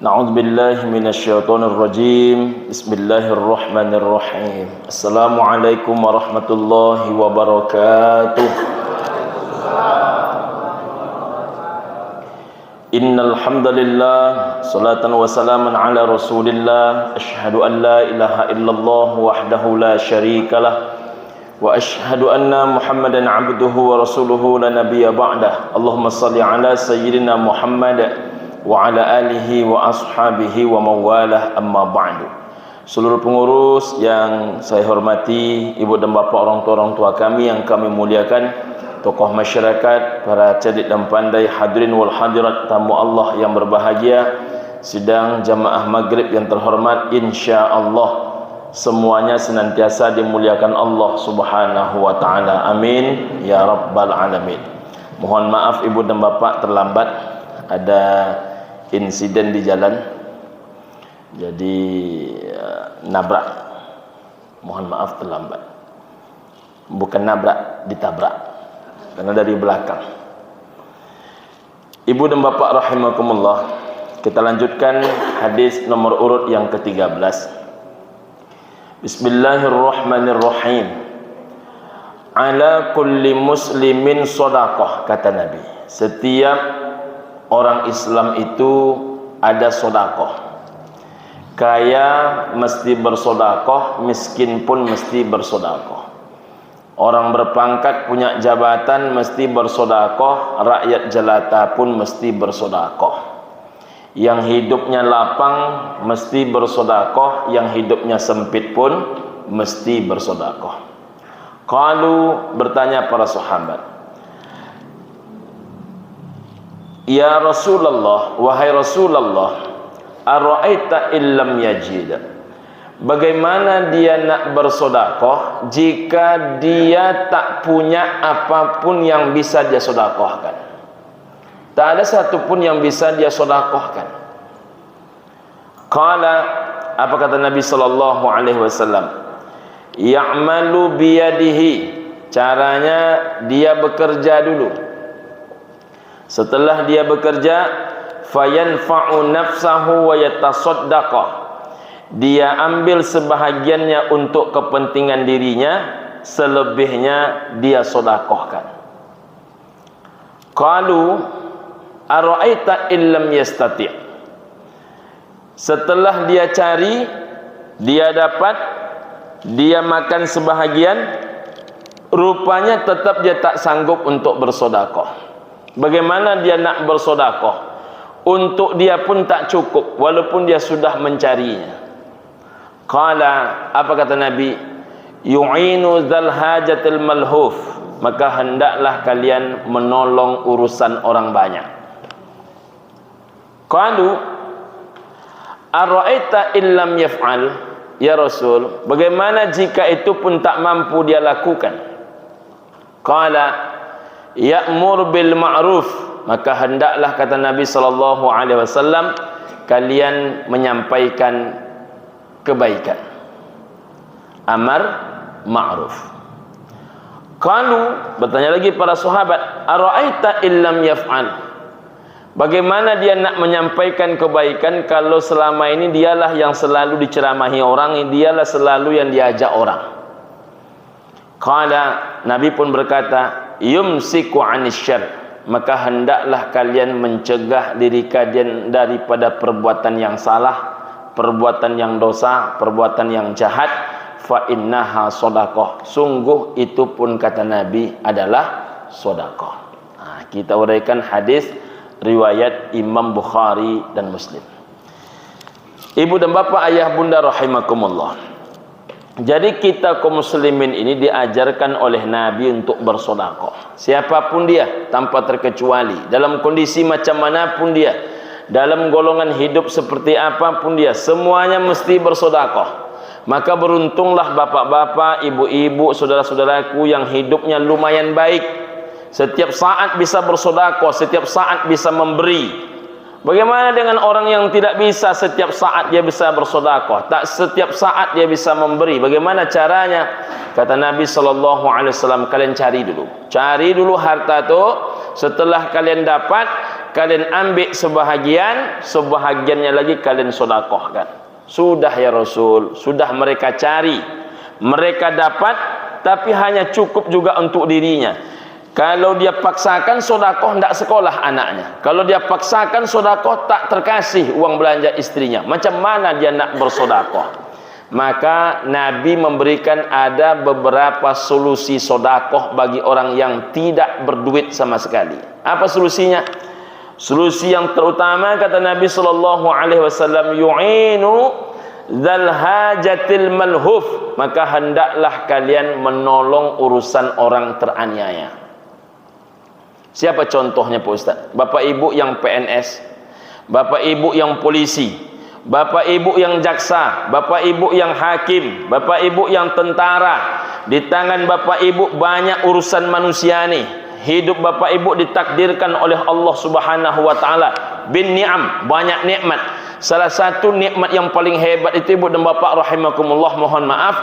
Na'udzu billahi minasyaitonir rajim. Bismillahirrahmanirrahim. Assalamualaikum warahmatullahi wabarakatuh. Innal hamdalillah salatan wa salaman ala Rasulillah. Asyhadu an la ilaha illallah wahdahu la syarikalah wa asyhadu anna Muhammadan abduhu wa rasuluhu la nabiyya ba'dah. Allahumma shalli ala sayyidina Muhammad wa ala alihi wa ashabihi wa mawalah, amma ba'du. Seluruh pengurus yang saya hormati, ibu dan bapa, orang tua kami yang kami muliakan, tokoh masyarakat, para cerdik dan pandai, hadirin wal hadirat, tamu Allah yang berbahagia, sidang jamaah maghrib yang terhormat, insyaallah semuanya senantiasa dimuliakan Allah Subhanahu wa taala. Amin ya rabbal alamin. Mohon maaf ibu dan bapak terlambat, ada insiden di jalan, jadi nabrak. Mohon maaf terlambat. Bukan nabrak, ditabrak, karena dari belakang. Ibu dan bapak rahimakumullah, kita lanjutkan hadis nomor urut yang ke-13. Bismillahirrahmanirrahim. Ala kulli muslimin shadaqah, kata Nabi. Setiap orang Islam itu ada sodakoh. Kaya mesti bersodakoh, miskin pun mesti bersodakoh. Orang berpangkat punya jabatan mesti bersodakoh, rakyat jelata pun mesti bersodakoh. Yang hidupnya lapang mesti bersodakoh, yang hidupnya sempit pun mesti bersodakoh. Qalu, bertanya para sahabat, ya Rasulullah, wahai Rasulullah, ara'aita illam yajid, bagaimana dia nak bersodakoh jika dia tak punya apapun yang bisa dia sodakohkan? Tak ada satupun yang bisa dia sodakohkan. Qala, apa kata Nabi sallallahu alaihi wasallam? Ya'malu biyadihi, caranya dia bekerja dulu. Setelah dia bekerja, fayanfa'u nafsahu wa yatasaddaqah, dia ambil sebahagiannya untuk kepentingan dirinya, selebihnya dia sedekahkan. Qalu ara'aita illam yastati', setelah dia cari, dia dapat, dia makan sebahagian, rupanya tetap dia tak sanggup untuk bersedekah. Bagaimana dia nak bersodakoh? Untuk dia pun tak cukup, walaupun dia sudah mencarinya. Qala, apa kata Nabi? Yu'inu dzal hajatil malhuf, maka hendaklah kalian menolong urusan orang banyak. Qalu ara'aita illam yaf'al, ya Rasul, bagaimana jika itu pun tak mampu dia lakukan? Qala ya'mur bil ma'ruf, maka hendaklah, kata Nabi sallallahu alaihi wasallam, kalian menyampaikan kebaikan. Amar ma'ruf. Qalu, bertanya lagi para sahabat, ara'aita illam yaf'al, bagaimana dia nak menyampaikan kebaikan kalau selama ini dialah yang selalu diceramahi orang, dialah selalu yang diajak orang? Qala, Nabi pun berkata, yumsiku 'anis syarr, maka hendaklah kalian mencegah diri kalian daripada perbuatan yang salah, perbuatan yang dosa, perbuatan yang jahat. Fa innaha shadaqah, sungguh itu pun, kata Nabi, adalah sedekah. Kita uraikan hadis riwayat Imam Bukhari dan Muslim. Ibu dan bapa, ayah bunda rahimakumullah, jadi kita kaum muslimin ini diajarkan oleh Nabi untuk bersedekah. Siapapun dia, tanpa terkecuali, dalam kondisi macam manapun dia, dalam golongan hidup seperti apapun dia, semuanya mesti bersedekah. Maka beruntunglah bapak-bapak, ibu-ibu, saudara-saudaraku yang hidupnya lumayan baik, setiap saat bisa bersedekah, setiap saat bisa memberi. Bagaimana dengan orang yang tidak bisa setiap saat dia bisa bersedekah, tak setiap saat dia bisa memberi? Bagaimana caranya? Kata Nabi sallallahu alaihi wasallam, kalian cari dulu harta itu. Setelah kalian dapat, kalian ambil sebahagian, sebahagiannya lagi kalian sedekahkan. Sudah ya Rasul, sudah mereka cari, mereka dapat, tapi hanya cukup juga untuk dirinya. Kalau dia paksakan sedekah, tidak sekolah anaknya. Kalau dia paksakan sedekah, tak terkasih uang belanja istrinya. Macam mana dia nak bersedekah? Maka Nabi memberikan ada beberapa solusi sedekah bagi orang yang tidak berduit sama sekali. Apa solusinya? Solusi yang terutama kata Nabi sallallahu alaihi wasallam, yu'inu dzal hajatil malhuf, maka hendaklah kalian menolong urusan orang teraniaya. Siapa contohnya Pak Ustaz? Bapak ibu yang PNS, bapak ibu yang polisi, bapak ibu yang jaksa, bapak ibu yang hakim, bapak ibu yang tentara. Di tangan bapak ibu banyak urusan manusia nih. Hidup bapak ibu ditakdirkan oleh Allah Subhanahu wa taala bin ni'am, banyak nikmat. Salah satu nikmat yang paling hebat itu ibu dan bapak rahimakumullah, mohon maaf,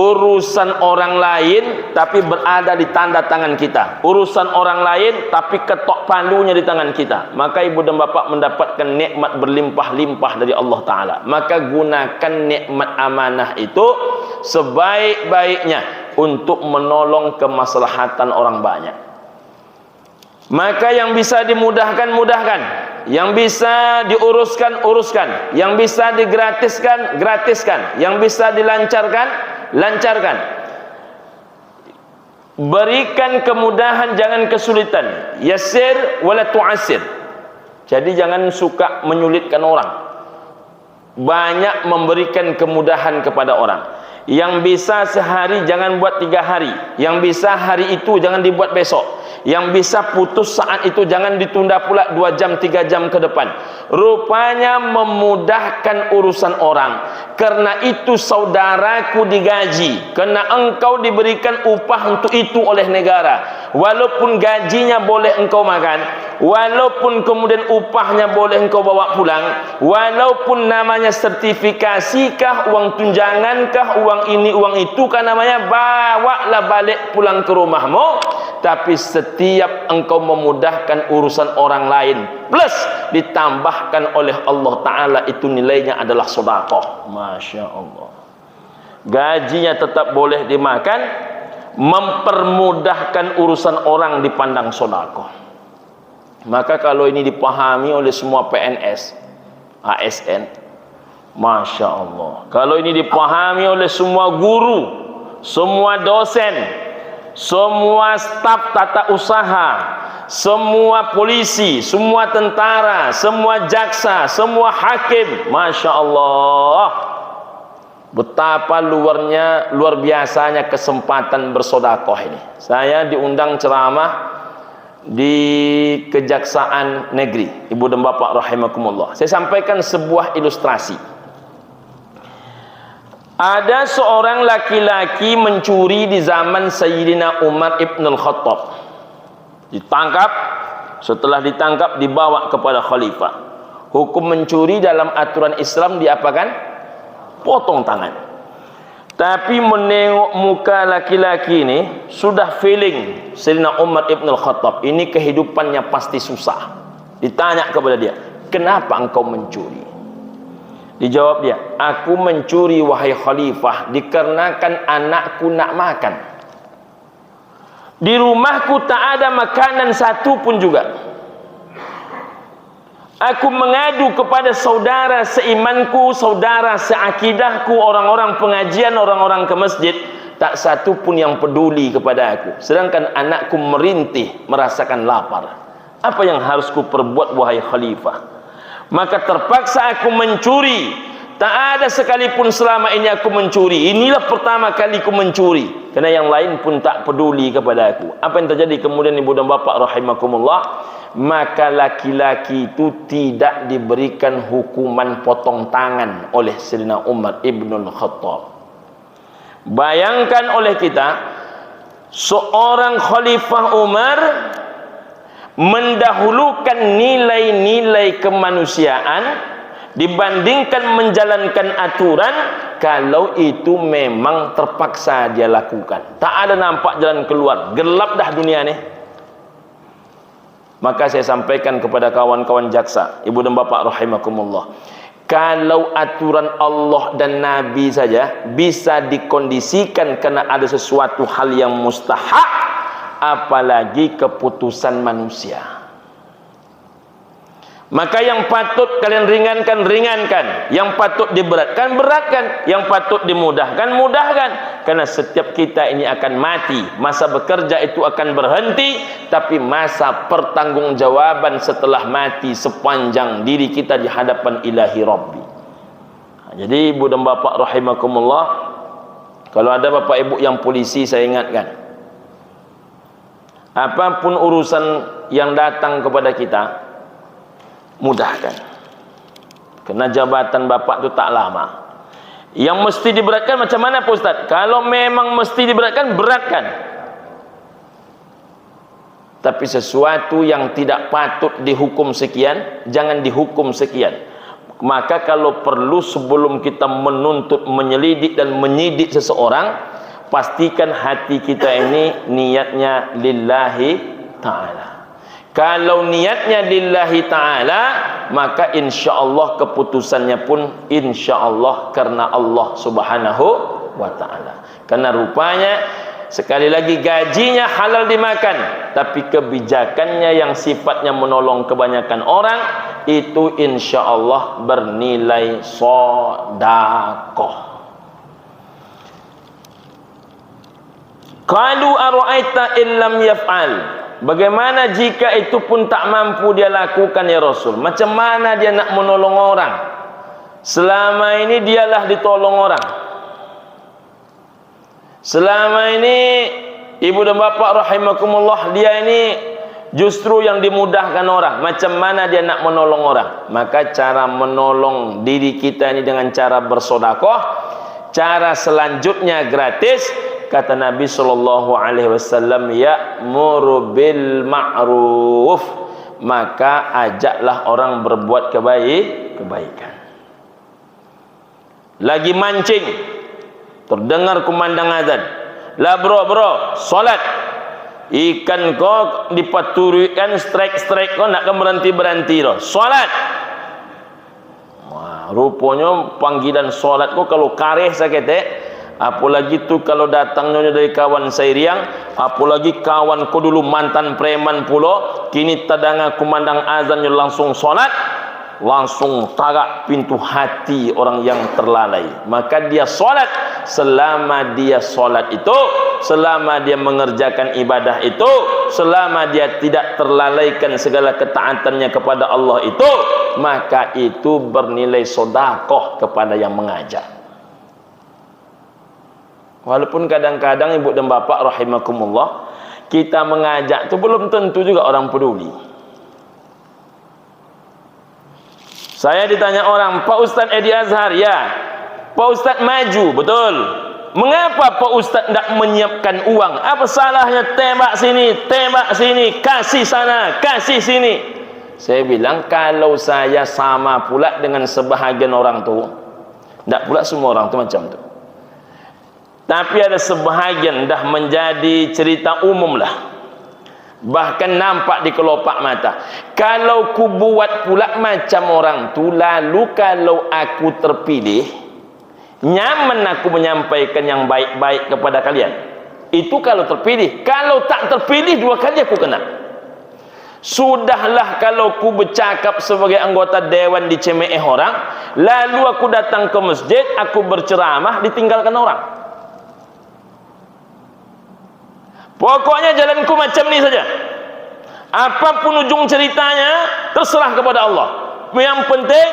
urusan orang lain tapi berada di tanda tangan kita. Urusan orang lain tapi ketok palunya di tangan kita. Maka ibu dan bapak mendapatkan nikmat berlimpah-limpah dari Allah taala. Maka gunakan nikmat amanah itu sebaik-baiknya untuk menolong kemaslahatan orang banyak. Maka yang bisa dimudahkan, mudahkan. Yang bisa diuruskan, uruskan. Yang bisa digratiskan, gratiskan. Yang bisa dilancarkan, lancarkan. Berikan kemudahan, jangan kesulitan. Yassir wala tu'assir. Jadi jangan suka menyulitkan orang. Banyak memberikan kemudahan kepada orang. Yang bisa sehari jangan buat 3 hari. Yang bisa hari itu jangan dibuat besok. Yang bisa putus saat itu jangan ditunda pula 2 jam 3 jam ke depan. Rupanya memudahkan urusan orang. Karena itu saudaraku digaji, karena engkau diberikan upah untuk itu oleh negara. Walaupun gajinya boleh engkau makan, walaupun kemudian upahnya boleh engkau bawa pulang, walaupun namanya sertifikasikah, uang tunjangankah, uang ini uang itu kan namanya, bawalah balik pulang ke rumahmu. Tapi setiap engkau memudahkan urusan orang lain, plus ditambahkan oleh Allah Ta'ala, itu nilainya adalah sedekah. Masya Allah. Gajinya tetap boleh dimakan, mempermudahkan urusan orang dipandang sedekah. Maka kalau ini dipahami oleh semua PNS, ASN, Masya Allah. Kalau ini dipahami oleh semua guru, semua dosen, semua staf tata usaha, semua polisi, semua tentara, semua jaksa, semua hakim, Masya Allah, betapa luar biasanya kesempatan bersedekah ini. Saya diundang ceramah di Kejaksaan Negeri, ibu dan bapak rahimakumullah. Saya sampaikan sebuah ilustrasi. Ada seorang laki-laki mencuri di zaman Sayyidina Umar ibn al-Khattab. Ditangkap, setelah ditangkap dibawa kepada khalifah. Hukum mencuri dalam aturan Islam diapakan? Potong tangan. Tapi menengok muka laki-laki ini, sudah feeling Sayyidina Umar ibn al-Khattab ini kehidupannya pasti susah. Ditanya kepada dia, kenapa engkau mencuri? Dijawab dia, aku mencuri wahai khalifah dikarenakan anakku nak makan. Di rumahku tak ada makanan satu pun juga. Aku mengadu kepada saudara seimanku, saudara seakidahku, orang-orang pengajian, orang-orang ke masjid, tak satu pun yang peduli kepada aku. Sedangkan anakku merintih, merasakan lapar. Apa yang harus ku perbuat wahai khalifah? Maka terpaksa aku mencuri. Tak ada sekalipun selama ini aku mencuri. Inilah pertama kali aku mencuri. Karena yang lain pun tak peduli kepada aku. Apa yang terjadi kemudian ibu dan bapak rahimakumullah? Maka laki-laki itu tidak diberikan hukuman potong tangan oleh Sayyidina Umar ibn al-Khattab. Bayangkan oleh kita, seorang Khalifah Umar mendahulukan nilai-nilai kemanusiaan dibandingkan menjalankan aturan. Kalau itu memang terpaksa dia lakukan, tak ada nampak jalan keluar, gelap dah dunia ni. Maka saya sampaikan kepada kawan-kawan jaksa, ibu dan bapa rahimakumullah, kalau aturan Allah dan Nabi saja bisa dikondisikan karena ada sesuatu hal yang mustahak, apalagi keputusan manusia. Maka yang patut kalian ringankan, ringankan. Yang patut diberatkan, beratkan. Yang patut dimudahkan, mudahkan. Karena setiap kita ini akan mati. Masa bekerja itu akan berhenti. Tapi masa pertanggungjawaban setelah mati sepanjang diri kita di hadapan ilahi Rabbi. Jadi ibu dan bapa rahimakumullah, kalau ada bapak ibu yang polisi, saya ingatkan, apapun urusan yang datang kepada kita, mudahkan. Karena jabatan bapak itu tak lama. Yang mesti diberatkan macam mana Pak Ustaz? Kalau memang mesti diberatkan, beratkan. Tapi sesuatu yang tidak patut dihukum sekian, jangan dihukum sekian. Maka kalau perlu sebelum kita menuntut, menyelidik dan menyidik seseorang, pastikan hati kita ini niatnya lillahi ta'ala. Kalau niatnya lillahi ta'ala, maka insyaAllah keputusannya pun insyaAllah karena Allah subhanahu wa ta'ala. Karena rupanya sekali lagi gajinya halal dimakan, tapi kebijakannya yang sifatnya menolong kebanyakan orang, itu insyaAllah bernilai sedekah. Qalu ara'aita illam yaf'al, bagaimana jika itu pun tak mampu dia lakukan ya Rasul? Macam mana dia nak menolong orang? Selama ini dialah ditolong orang. Selama ini ibu dan bapa rahimakumullah, dia ini justru yang dimudahkan orang. Macam mana dia nak menolong orang? Maka cara menolong diri kita ini dengan cara bersedekah. Cara selanjutnya gratis. Kata Nabi SAW, ya'muru bil ma'ruf, maka ajaklah orang berbuat kebaikan. Lagi mancing, terdengar kumandang azan, lah bro, solat. Ikan kau dipaturikan, strike kau nak berhenti loh. Solat. Wah, rupanya panggilan solat kau kalau kareh sakit. Apalagi tu kalau datangnya dari kawan saya riang, apalagi kawan ku dulu mantan preman pulo, kini tadanga kumandang azannya langsung solat, langsung tagak pintu hati orang yang terlalai. Maka dia solat. Selama dia solat itu, selama dia mengerjakan ibadah itu, selama dia tidak terlalaikan segala ketaatannya kepada Allah itu, maka itu bernilai sedekah kepada yang mengajak. Walaupun kadang-kadang ibu dan bapak rahimakumullah, kita mengajak itu belum tentu juga orang peduli. Saya ditanya orang, Pak Ustaz Edi Azhar, ya. Pak Ustaz maju, betul. Mengapa Pak Ustaz tidak menyiapkan uang? Apa salahnya tembak sini, kasih sana, kasih sini? Saya bilang, kalau saya sama pula dengan sebahagian orang tu, tidak pula semua orang tu macam tu. Tapi ada sebahagian dah menjadi cerita umum lah. Bahkan nampak di kelopak mata. Kalau ku buat pula macam orang tu, lalu kalau aku terpilih, nyaman aku menyampaikan yang baik-baik kepada kalian. Itu kalau terpilih. Kalau tak terpilih, dua kali aku kena. Sudahlah kalau ku bercakap sebagai anggota dewan di CME orang, lalu aku datang ke masjid, aku berceramah, ditinggalkan orang. Pokoknya jalanku macam ni saja. Apapun ujung ceritanya, terserah kepada Allah. Yang penting,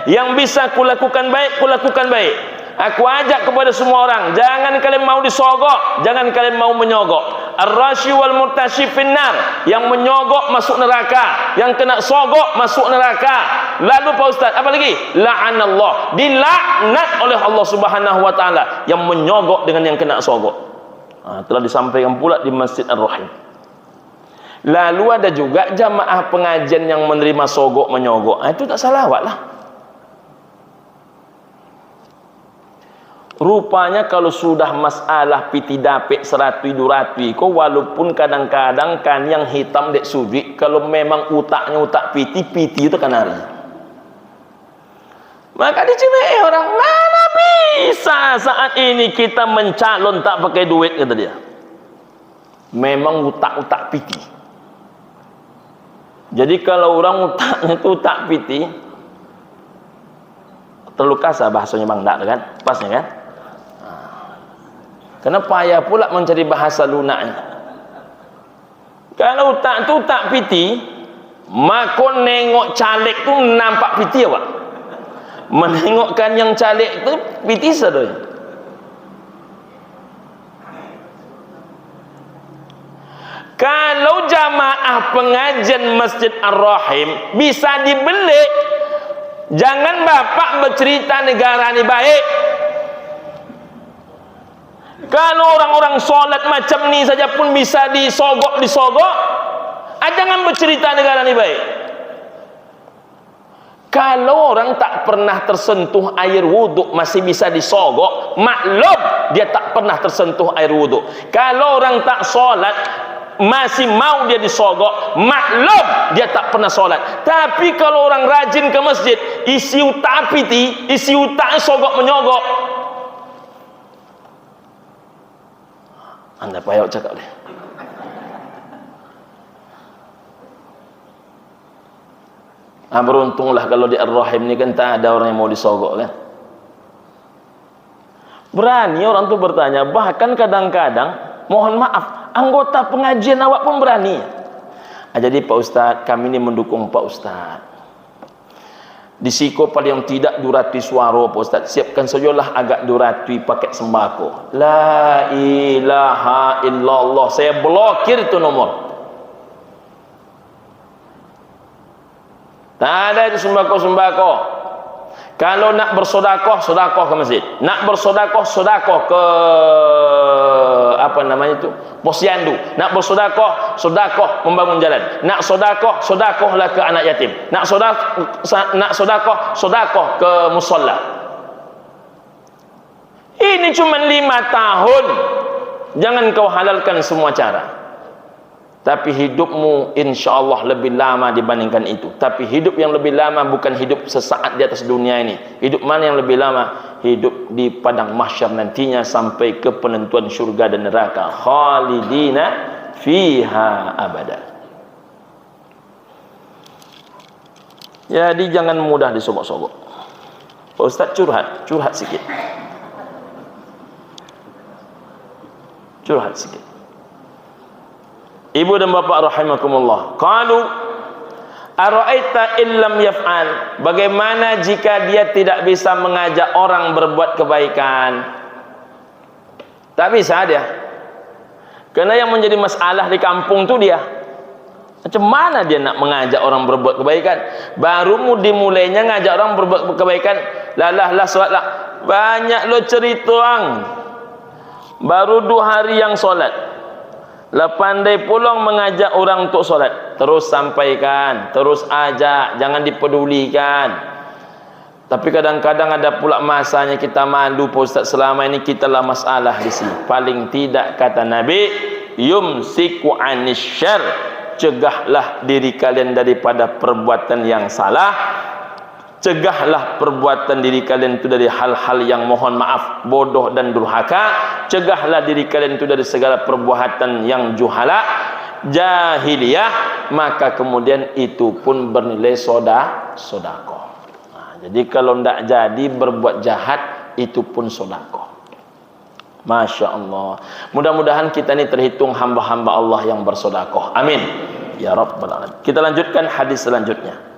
yang bisa kulakukan baik, kulakukan baik. Aku ajak kepada semua orang, jangan kalian mau disogok, jangan kalian mau menyogok. Ar-rashi wal murtashi finnar, yang menyogok masuk neraka, yang kena sogok masuk neraka. Lalu Pak Ustaz, apa lagi? La'anallah, dilaknat oleh Allah Subhanahu wa taala yang menyogok dengan yang kena sogok. Telah disampaikan pula di Masjid Ar-Rahim. Lalu ada juga jamaah pengajian yang menerima sogok menyogok. Itu tak salawat lah. rupanya kalau sudah masalah piti dapet 100-200 ko, walaupun kadang-kadang kan yang hitam dek sujud, kalau memang utaknya utak piti itu kan hari. Maka dicemeh orang, mana bisa saat ini kita mencalon tak pakai duit, kata dia. Memang utak-utak piti. Jadi kalau orang utaknya itu utak piti, terlalu kasar bahasanya bang, tak kan? Pasnya kan? Karena payah pula mencari bahasa lunaknya. Kalau tak tu tak piti, maka nengok caleg tu nampak piti apa? Menengokkan yang caleg tu piti sadoy. Kalau jamaah pengajian Masjid Ar-Rahim bisa dibeli, jangan bapak bercerita negara ni baik. Kalau orang-orang solat macam ni saja pun bisa disogok, jangan bercerita negara ni baik. Kalau orang tak pernah tersentuh air wuduk masih bisa disogok, maklum dia tak pernah tersentuh air wuduk. Kalau orang tak solat masih mau dia disogok, maklum dia tak pernah solat. Tapi kalau orang rajin ke masjid, isi utak piti, isi utak sogok menyogok, anda payah cakap deh. Beruntunglah kalau di Ar-Rahim ni kan tak ada orang yang mau disogok kan. Berani orang tu bertanya, bahkan kadang-kadang mohon maaf, anggota pengajian awak pun berani. Jadi Pak Ustaz, kami ni mendukung Pak Ustaz. Di siko paling tidak 200 suara Pak Ustaz, siapkan sajalah agak 200 paket sembako. La ilaha illallah, saya blokir itu nomor. Tak ada itu sembako-sembako. Kalau nak bersodakoh, sodakoh ke masjid. Nak bersodakoh, sodakoh ke apa namanya itu, posyandu. Nak bersodakoh, sodakoh membangun jalan. Nak sodakoh, sodakohlah ke anak yatim. Nak sodakoh, sodakoh ke musola. Ini cuma 5 tahun. Jangan kau halalkan semua cara. Tapi hidupmu insya Allah lebih lama dibandingkan itu. Tapi hidup yang lebih lama bukan hidup sesaat di atas dunia ini. Hidup mana yang lebih lama? Hidup di padang mahsyar nantinya sampai ke penentuan syurga dan neraka. Khalidina fiha abada. Jadi jangan mudah disogok-sogok. Pak Ustaz curhat sikit. Curhat sikit. Ibu dan bapa rahimakumullah. Qalu ara'aita illam yaf'al. Bagaimana jika dia tidak bisa mengajak orang berbuat kebaikan? Tak bisa dia. Karena yang menjadi masalah di kampung tu dia. Macam mana dia nak mengajak orang berbuat kebaikan? Baru dimulainya ngajak orang berbuat kebaikan, lah solatlah. Banyak lo cerita orang. Baru 2 hari yang solat. Lah pandai pulang mengajak orang untuk solat. Terus sampaikan, terus ajak, jangan dipedulikan. Tapi kadang-kadang ada pula masanya kita malu, Pak Ustaz, selama ini kita lah masalah di sini. Paling tidak kata Nabi, yumsiku anis syarr, cegahlah diri kalian daripada perbuatan yang salah. Cegahlah perbuatan diri kalian itu dari hal-hal yang mohon maaf bodoh dan durhaka. Cegahlah diri kalian itu dari segala perbuatan yang juhala, jahiliyah. Maka kemudian itu pun bernilai sodakoh. Jadi kalau tidak jadi berbuat jahat, itu pun sodakoh. Masya Allah. Mudah-mudahan kita ini terhitung hamba-hamba Allah yang bersodakoh. Amin ya Rabbal Alamin. Kita lanjutkan hadis selanjutnya.